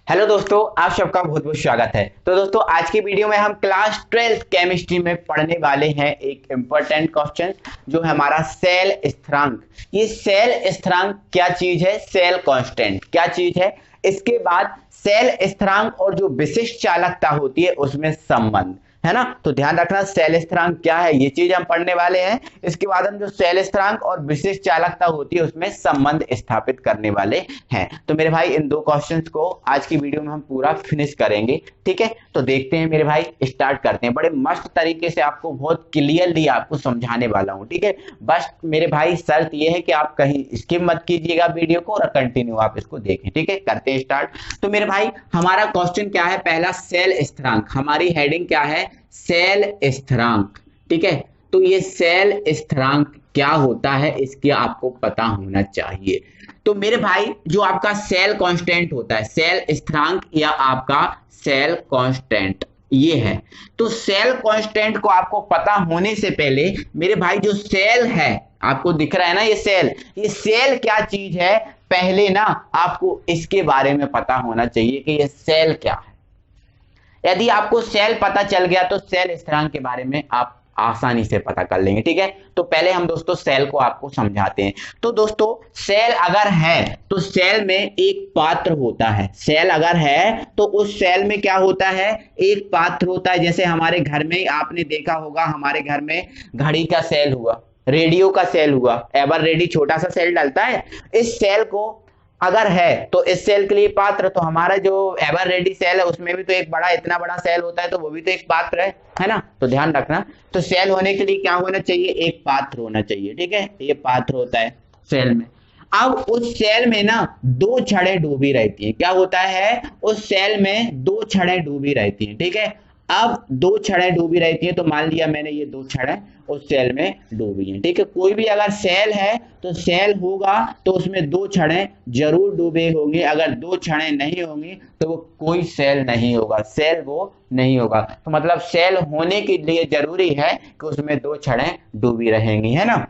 Hello दोस्तों, आप सबका बहुत बहुत स्वागत है। तो दोस्तों, आज की वीडियो में हम क्लास 12 केमिस्ट्री में पढ़ने वाले हैं एक इम्पोर्टेंट क्वेश्चन जो है हमारा सेल स्थिरांक। ये सेल स्थिरांक क्या चीज है, सेल कांस्टेंट क्या चीज है, इसके बाद सेल स्थिरांक और जो विशिष्ट चालकता होती है उसमें संबंध है ना। तो ध्यान रखना, सेल स्थिरांक क्या है ये चीज हम पढ़ने वाले हैं। इसके बाद हम जो सेल स्थिरांक और विशिष्ट चालकता होती है उसमें संबंध स्थापित करने वाले हैं। तो मेरे भाई इन दो क्वेश्चंस को आज की वीडियो में हम पूरा फिनिश करेंगे, ठीक है। तो देखते हैं मेरे भाई, स्टार्ट करते हैं। बड़े मस्त तरीके से आपको बहुत क्लियरली आपको समझाने वाला हूं, ठीक है। बस मेरे भाई शर्त ये है कि आप कहीं स्किप मत कीजिएगा वीडियो को और कंटिन्यू आप इसको देखें, ठीक है। करते हैं स्टार्ट। तो मेरे भाई हमारा क्वेश्चन क्या है, पहला सेल स्थिरांक, हमारी हेडिंग क्या है, सेल स्थिरांक, ठीक है। तो ये सेल स्थिरांक क्या होता है इसके आपको पता होना चाहिए। तो मेरे भाई जो आपका सेल कांस्टेंट होता है, सेल स्थिरांक या आपका सेल कांस्टेंट ये है। तो सेल कांस्टेंट को आपको पता होने से पहले मेरे भाई जो सेल है, आपको दिख रहा है ना ये सेल क्या चीज है, पहले ना आपको इसके बारे में पता होना चाहिए कि ये सेल क्या है। यदि आपको सेल पता चल गया तो सेल स्थिरांक के बारे में आप आसानी से पता कर लेंगे, ठीक है। तो पहले हम दोस्तों सेल को आपको समझाते हैं। तो दोस्तों सेल अगर है तो सेल में एक पात्र होता है, सेल अगर है तो उस सेल में क्या होता है, एक पात्र होता है। जैसे हमारे घर में आपने देखा होगा, हमारे घर में घड़ी का सेल हुआ, रेडियो का सेल हुआ, एवर रेडी छोटा सा सेल डलता है। इस सेल को अगर है तो इस सेल के लिए पात्र, तो हमारा जो एवर रेडी सेल है उसमें भी तो एक बड़ा इतना बड़ा सेल होता है, तो वो भी तो एक पात्र है ना। तो ध्यान रखना, तो सेल होने के लिए क्या होना चाहिए, एक पात्र होना चाहिए, ठीक है। ये पात्र होता है सेल में। अब उस सेल में ना दो छड़ें डूबी रहती हैं। क्या होता है, उस सेल में दो छड़ें डूबी रहती हैं, ठीक है। अब दो छड़ें डूबी रहती हैं, तो मान लिया मैंने ये दो छड़ें उस सेल में डूबी हैं, ठीक है। कोई भी अगर सेल है तो सेल होगा तो उसमें दो छड़ें जरूर डूबे होंगे। अगर दो छड़ें नहीं होंगी तो वो कोई सेल नहीं होगा, सेल वो नहीं होगा। तो मतलब सेल होने के लिए जरूरी है कि उसमें दो छड़ें डूबी रहेंगी, है ना।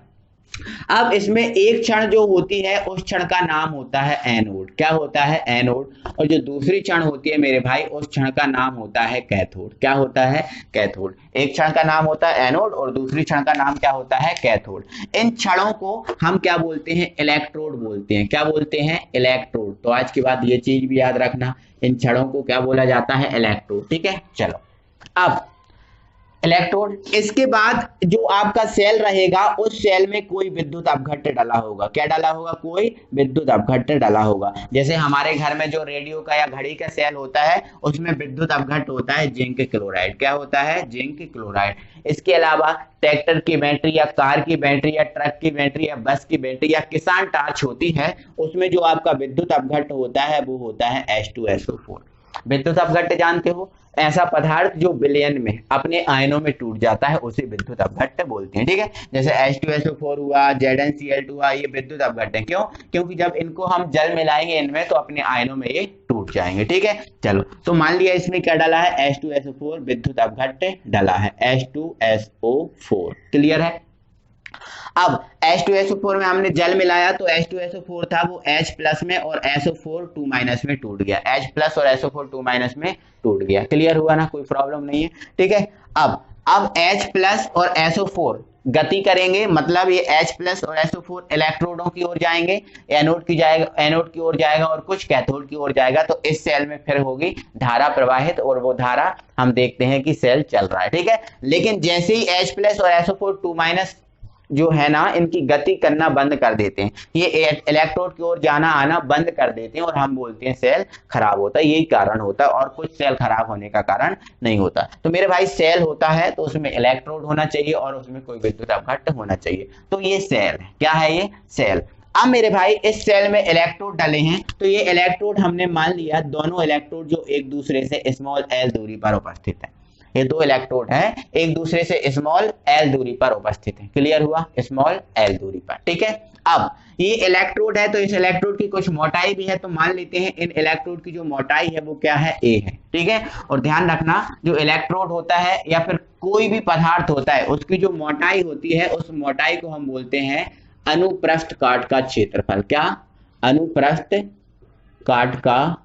अब इसमें एक क्षण जो होती है उस क्षण का नाम होता है एनोड। क्या होता है, एनोड। और जो दूसरी क्षण होती है मेरे भाई उस क्षण का नाम होता है कैथोड। क्या होता है, कैथोड। एक क्षण का नाम होता है एनोड और दूसरी क्षण का नाम क्या होता है, कैथोड। इन क्षणों को हम क्या बोलते हैं, इलेक्ट्रोड बोलते हैं। क्या बोलते हैं, इलेक्ट्रोड। तो आज के बाद ये चीज भी याद रखना, इन क्षणों को क्या बोला जाता है, इलेक्ट्रोड, ठीक है। चलो अब इलेक्ट्रोड, इसके बाद जो आपका सेल रहेगा उस सेल में कोई विद्युत अपघट्य डला होगा। क्या डला होगा, कोई विद्युत अपघट्य डला होगा। जैसे हमारे घर में जो रेडियो का या घड़ी का सेल होता है उसमें विद्युत अपघट्य होता है जिंक क्लोराइड। क्या होता है, जिंक क्लोराइड। इसके अलावा ट्रैक्टर की बैटरी या कार की बैटरी या ट्रक की बैटरी या बस की बैटरी या किसान टॉर्च होती है, उसमें जो आपका विद्युत अपघट्य होता है वो होता है H2SO4। विद्युत अपघट्य जानते हो, ऐसा पदार्थ जो विलयन में अपने आयनों में टूट जाता है उसे विद्युत अपघट्य बोलते हैं, ठीक है। जैसे H2SO4 हुआ, ZnCl2 हुआ, ये विद्युत अपघट्य। क्यों, क्योंकि जब इनको हम जल मिलाएंगे इनमें तो अपने आयनों में ये टूट जाएंगे, ठीक है। चलो तो मान लिया इसमें क्या डला है, H2SO4 विद्युत अपघट्य डला है, H2SO4। क्लियर है। अब H2SO4 में हमने जल मिलाया तो H2SO4 था वो H प्लस में और SO4 2 माइनस में टूट गया, H प्लस और SO4 2 माइनस में टूट गया। क्लियर हुआ ना, कोई प्रॉब्लम नहीं है, ठीक है। अब H प्लस और SO4 गति करेंगे, मतलब ये H प्लस और SO4 इलेक्ट्रोडों की ओर जाएंगे, एनोड की ओर जाएगा और कुछ कैथोड की ओर जाएगा। तो इस सेल में फिर होगी धारा प्रवाहित और वो धारा हम देखते हैं कि सेल चल रहा है, ठीक है। लेकिन जैसे ही H प्लस और SO4 2 माइनस जो है ना इनकी गति करना बंद कर देते हैं, ये इलेक्ट्रोड की ओर जाना आना बंद कर देते हैं और हम बोलते हैं सेल खराब होता है। यही कारण होता है और कुछ सेल खराब होने का कारण नहीं होता। तो मेरे भाई सेल होता है तो उसमें इलेक्ट्रोड होना चाहिए और उसमें कोई विद्युत अपघट्य होना चाहिए। तो ये सेल है, क्या है ये, सेल। अब मेरे भाई इस सेल में इलेक्ट्रोड डले हैं, तो ये इलेक्ट्रोड हमने मान लिया दोनों इलेक्ट्रोड जो एक दूसरे से स्मॉल l दूरी पर उपस्थित है। ये दो इलेक्ट्रोड हैं एक दूसरे से स्मॉल l दूरी पर उपस्थित हैं। क्लियर हुआ, स्मॉल l दूरी पर, ठीक है। अब ये इलेक्ट्रोड है तो इस इलेक्ट्रोड की कुछ मोटाई भी है, तो मान लेते हैं इन इलेक्ट्रोड की जो मोटाई है वो क्या है, a है, ठीक है। और ध्यान रखना जो इलेक्ट्रोड होता है या फिर कोई भी पदार्थ होता है उसकी जो मोटाई होती है उस मोटाई को हम बोलते हैं अनुप्रस्थ काट का क्षेत्रफल। क्या, अनुप्रस्थ काट का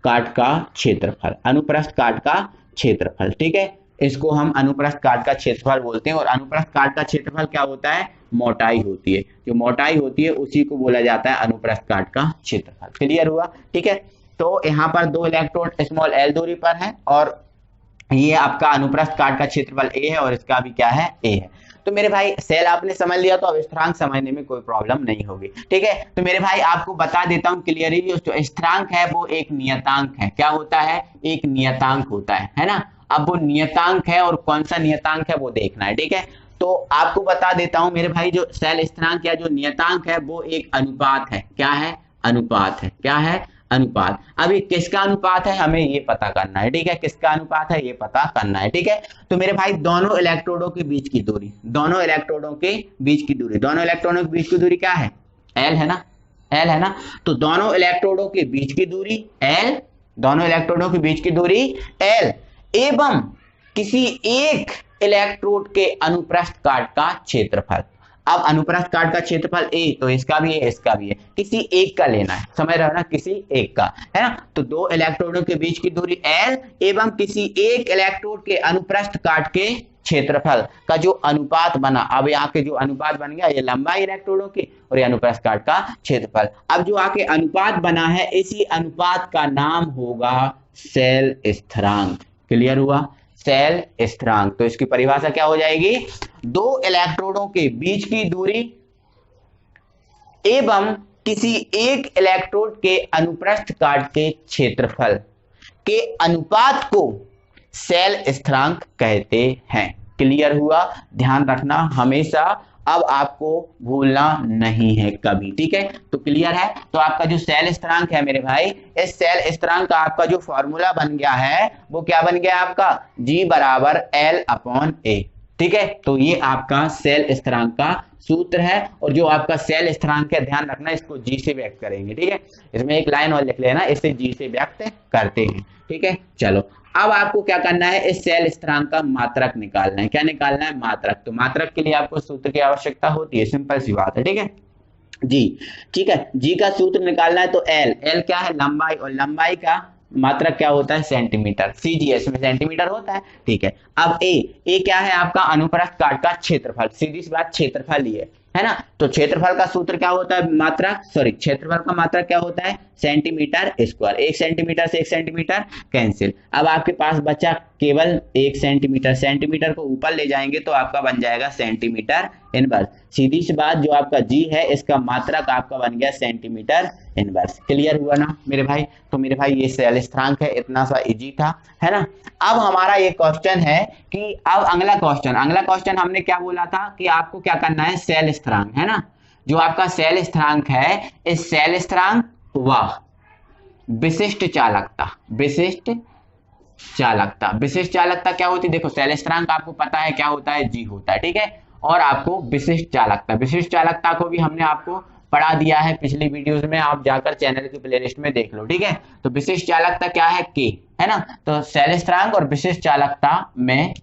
काट का क्षेत्रफल, अनुप्रस्थ काट का क्षेत्रफल, ठीक है, इसको हम अनुप्रस्थ काट का क्षेत्रफल बोलते हैं। और अनुप्रस्थ काट का क्षेत्रफल क्या होता है, मोटाई होती है, जो मोटाई होती है उसी को बोला जाता है अनुप्रस्थ काट का क्षेत्रफल। क्लियर हुआ, ठीक है। तो यहाँ पर 2 इलेक्ट्रोड स्मॉल l दूरी पर है और ये आपका अनुप्रस्थ काट का क्षेत्रफल a है और इसका भी क्या है, a है। तो मेरे भाई सेल आपने समझ लिया तो अब स्थिरांक समझने में कोई प्रॉब्लम नहीं होगी, ठीक है। तो मेरे भाई आपको बता देता हूं क्लियरली, जो स्थिरांक है वो एक नियतांक है। क्या होता है, एक नियतांक होता है ना। अब वो नियतांक है और कौन सा नियतांक है वो देखना है, ठीक है। तो आपको बता देता हूं मेरे भाई, जो सेल स्थिरांक या जो नियतांक है वो एक अनुपात है। क्या है, अनुपात है। क्या है, अनुपात। अब ये किसका अनुपात है हमें ये पता करना है, ठीक है, किसका अनुपात है ये पता करना है, ठीक है। तो मेरे भाई दोनों इलेक्ट्रोडों के बीच की दूरी, दोनों इलेक्ट्रोडों के बीच की दूरी, दोनों इलेक्ट्रॉनों के बीच की दूरी क्या है, l है ना, l है ना। तो दोनों इलेक्ट्रोडों के बीच की दूरी l, दोनों इलेक्ट्रोडों के बीच की दूरी l एवं किसी एक इलेक्ट्रोड के अनुप्रस्थ काट का क्षेत्रफल। अब अनुप्रस्थ काट का क्षेत्रफल a, तो इसका भी है इसका भी है, किसी एक का लेना है, समझ रहे हो ना, किसी एक का, है ना। तो 2 इलेक्ट्रोडों के बीच की दूरी l एवं किसी एक इलेक्ट्रोड के अनुप्रस्थ काट के क्षेत्रफल का जो अनुपात बना। अब यहाँ के जो अनुपात बन गया, ये लंबाई इलेक्ट्रोडों की और ये अनुप्रस्थ काट का क्षेत्रफल। अब जो आके अनुपात बना है, इसी अनुपात का नाम होगा सेल स्थिरांक। क्लियर हुआ, सेल स्थिरांक। तो इसकी परिभाषा क्या हो जाएगी, 2 इलेक्ट्रोडों के बीच की दूरी एवं किसी एक इलेक्ट्रोड के अनुप्रस्थ काट के क्षेत्रफल के अनुपात को सेल स्थिरांक कहते हैं। क्लियर हुआ, ध्यान रखना हमेशा, अब आपको भूलना नहीं है कभी, ठीक है। तो क्लियर है। तो आपका जो सेल स्थिरांक है मेरे भाई, इस सेल स्थिरांक का आपका जो फॉर्मूला बन गया है वो क्या बन गया आपका, G बराबर L/A, ठीक है। तो ये आपका सेल स्थिरांक का सूत्र है। और जो आपका सेल स्थिरांक है, ध्यान रखना इसको G से व्यक्त करेंगे, ठीक है। इसमें एक लाइन और लिख लेना, इसे G से व्यक्त करते हैं, ठीक है। चलो अब आपको क्या करना है, इस सेल स्थिरांक का मात्रक निकालना है। क्या निकालना है, मात्रक। तो मात्रक के लिए आपको सूत्र की आवश्यकता होती है, सिंपल सी बात है, ठीक है जी, ठीक है। जी का सूत्र निकालना है तो l क्या है, लंबाई, और लंबाई का मात्रक क्या होता है, सेंटीमीटर। CGS में सेंटीमीटर होता है, ठीक है। अब a क्या है आपका, अनुप्रस्थ काट का क्षेत्रफल, सीधी सी बात, क्षेत्रफल ही है ना। तो क्षेत्रफल का सूत्र क्या होता है, मात्रक, सॉरी, क्षेत्रफल का मात्रक क्या होता है, सेंटीमीटर स्क्वायर। 1 सेंटीमीटर से 1 सेंटीमीटर कैंसिल। अब आपके पास बचा केवल 1 सेंटीमीटर, सेंटीमीटर को ऊपर ले जाएंगे तो आपका बन जाएगा सेंटीमीटर इनवर्स। सीधी सी बात, जो आपका जी है इसका मात्रक आपका बन गया सेंटीमीटर इनवर्स। क्लियर हुआ ना मेरे भाई। तो मेरे भाई ये सेल स्थिरांक है, इतना सा इजी था, है ना। अब हमारा ये क्वेश्चन है कि अब अगला क्वेश्चन हमने क्या बोला था कि आपको क्या करना है, सेल स्थिरांक, है ना। जो आपका सेल स्थिरांक है, इस सेल स्थिरांक व विशिष्ट चालकता, विशिष्ट चालकता क्या होती है, देखो सेल स्थिरांक आपको पता है क्या होता है, जी होता है, ठीक है। और आपको विशिष्ट चालकता को भी हमने आपको पढ़ा दिया है पिछली वीडियोस में, आप जाकर चैनल की प्लेलिस्ट में देख लो, ठीक है। तो विशिष्ट चालकता क्या है, के, है ना। तो सेल स्थिरांक और विशिष्ट चालकता में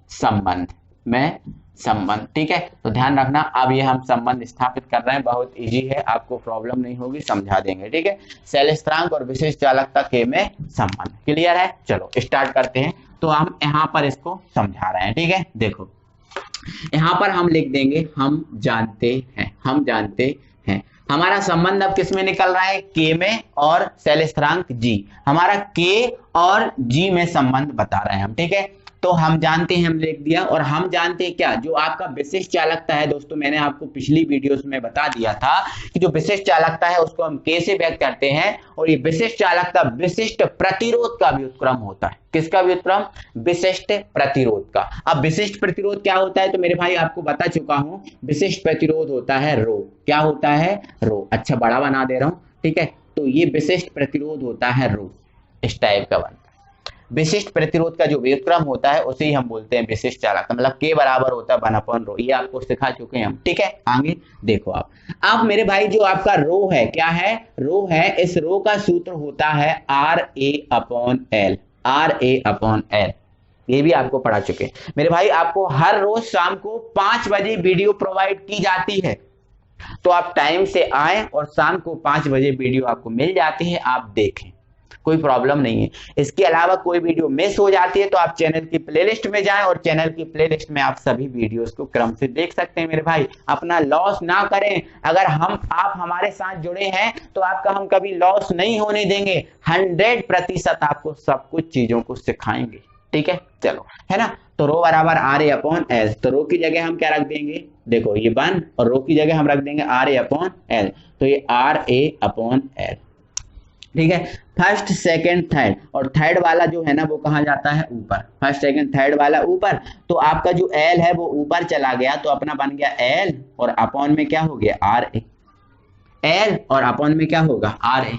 संबंध, ठीक है। तो ध्यान रखना, अब ये हम संबंध स्थापित कर रहे हैं, बहुत इजी है, आपको प्रॉब्लम नहीं होगी, समझा देंगे, ठीक है। सेल स्थिरांक और विशिष्ट चालकता के में संबंध। क्लियर है, चलो स्टार्ट करते हैं। तो हम यहाँ पर इसको समझा रहे हैं, ठीक है। देखो यहाँ पर हम लिख देंगे हम जानते हैं, हमारा संबंध अब किस में निकल रहा है, के में, और सेल स्थिरांक जी, हमारा के और जी में संबंध बता रहे हैं हम, ठीक है। तो हम जानते हैं, हम लिख दिया। और हम जानते हैं क्या, जो आपका विशिष्ट चालकता है दोस्तों, मैंने आपको पिछली वीडियोस में बता दिया था कि जो विशिष्ट चालकता है उसको हम के से व्यक्त करते हैं। और ये विशिष्ट चालकता विशिष्ट प्रतिरोध का व्युत्क्रम होता है। किसका व्युत्क्रम, विशिष्ट प्रतिरोध का। अब विशिष्ट प्रतिरोध क्या होता है, तो मेरे भाई आपको बता चुका हूं, विशिष्ट प्रतिरोध होता है रो। क्या होता है, रो। अच्छा बड़ा बना दे रहा हूं, ठीक है। तो ये विशिष्ट प्रतिरोध होता है रो, इस टाइप का बनता है। विशिष्ट प्रतिरोध का जो व्युत्क्रम होता है उसे ही हम बोलते हैं विशिष्ट चालकता, मतलब के बराबर होता है 1/रो। ये आपको सिखा चुके हैं हम, ठीक है। आगे देखो आप, अब मेरे भाई जो आपका रो है, क्या है, रो है, इस रो का सूत्र होता है RA/L, RA/L। ये भी आपको पढ़ा चुके हैं मेरे भाई। आपको हर रोज शाम को 5 बजे वीडियो प्रोवाइड की जाती है, तो आप टाइम से आए और शाम को 5 बजे वीडियो आपको मिल जाती है, आप देखें, कोई प्रॉब्लम नहीं है। इसके अलावा कोई वीडियो मिस हो जाती है तो आप चैनल की प्लेलिस्ट में जाएं और चैनल की प्लेलिस्ट में आप सभी वीडियोस को क्रम से देख सकते हैं मेरे भाई। अपना लॉस ना करें, अगर आप हमारे साथ जुड़े हैं तो आपका हम कभी लॉस नहीं होने देंगे। 100% आपको सब कुछ चीजों को सिखाएंगे, ठीक है। चलो, है ना। तो रो बराबर आर ए अपॉन एल, तो रो की जगह हम क्या रख देंगे, देखो ये 1 और रो की जगह हम रख देंगे आर ए अपॉन एल, तो ये आर ए अपॉन एल, ठीक है। फर्स्ट सेकंड थर्ड, और थर्ड वाला जो है ना वो कहाँ जाता है, ऊपर। फर्स्ट सेकंड थर्ड वाला ऊपर, तो आपका जो एल है वो ऊपर चला गया, तो अपना बन गया एल और अपॉन में क्या हो गया आर ए, एल और अपॉन में क्या होगा आर ए।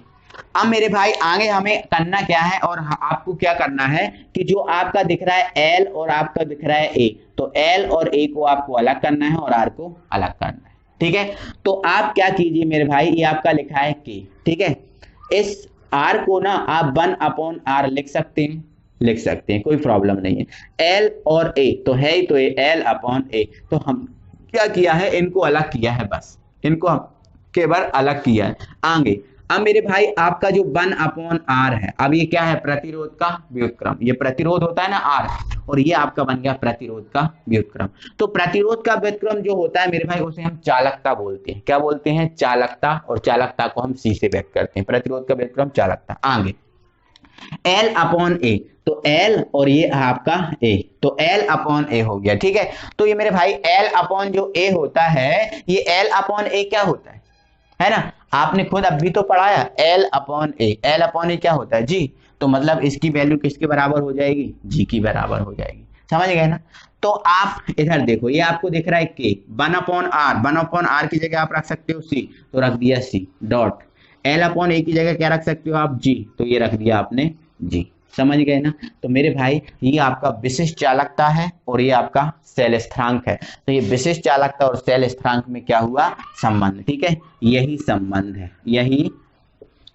अब मेरे भाई आगे हमें करना क्या है, और आपको क्या करना है कि जो आपका दिख रहा है एल और आपका दिख रहा है ए, तो एल और ए को आपको अलग करना है और आर को अलग करना है, ठीक है। तो आप क्या कीजिए मेरे भाई, ये आपका लिखा है के, ठीक है। इस आर को ना आप 1 अपॉन आर लिख सकते हैं, कोई प्रॉब्लम नहीं है। एल और ए तो है ही, तो ये एल अपॉन ए, तो हम क्या किया है, इनको अलग किया है, बस इनको हम केवल अलग किया है। आगे अब मेरे भाई आपका जो 1 अपॉन आर है, अब ये क्या है, प्रतिरोध का व्युत्क्रम। ये प्रतिरोध होता है ना आर, और ये आपका बन गया प्रतिरोध का व्युत्क्रम। तो प्रतिरोध का व्युत्क्रम जो होता है मेरे भाई उसे हम चालकता बोलते हैं। क्या बोलते हैं, चालकता, और चालकता को हम सी से व्यक्त करते हैं। प्रतिरोध का व्युत्क्रम चालकता। आगे एल अपॉन ए, तो एल और ये आपका ए, तो एल अपॉन ए हो गया, ठीक है। तो ये मेरे भाई एल अपॉन जो ए होता है, ये एल अपॉन ए क्या होता है ना, आपने खुद अभी तो पढ़ाया, एल अपॉन ए, एल अपॉन ए क्या होता है जी, तो मतलब इसकी वैल्यू किसके बराबर हो जाएगी, जी की बराबर हो जाएगी, समझ गए ना। तो आप इधर देखो, ये आपको दिख रहा है के, 1 अपॉन आर की जगह आप रख सकते हो सी, तो रख दिया सी डॉट, एल अपॉन ए की जगह क्या रख सकते हो आप, जी, तो ये रख दिया आपने जी, समझ गए ना। तो मेरे भाई ये आपका विशिष्ट चालकता है और ये आपका सेल स्थिरांक है। तो ये विशिष्ट चालकता और सेल स्थिरांक में क्या हुआ, संबंध, ठीक है। यही संबंध है, यही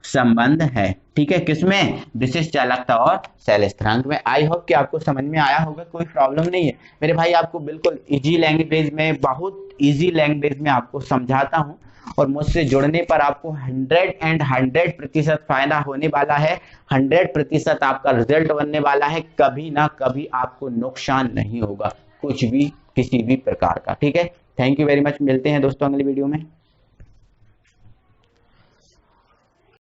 संबंध है, ठीक है। किसमें, विशिष्ट चालकता और सेल स्थिरांक में। आई होप कि आपको समझ में आया होगा, कोई प्रॉब्लम नहीं है मेरे भाई। आपको बिल्कुल इजी लैंग्वेज में, बहुत इजी लैंग्वेज में आपको समझाता हूँ, और मुझसे जुड़ने पर आपको 100% फायदा होने वाला है। 100% आपका रिजल्ट बनने वाला है। कभी ना कभी आपको नुकसान नहीं होगा, कुछ भी, किसी भी प्रकार का, ठीक है। थैंक यू वेरी मच, मिलते हैं दोस्तों अगली वीडियो में।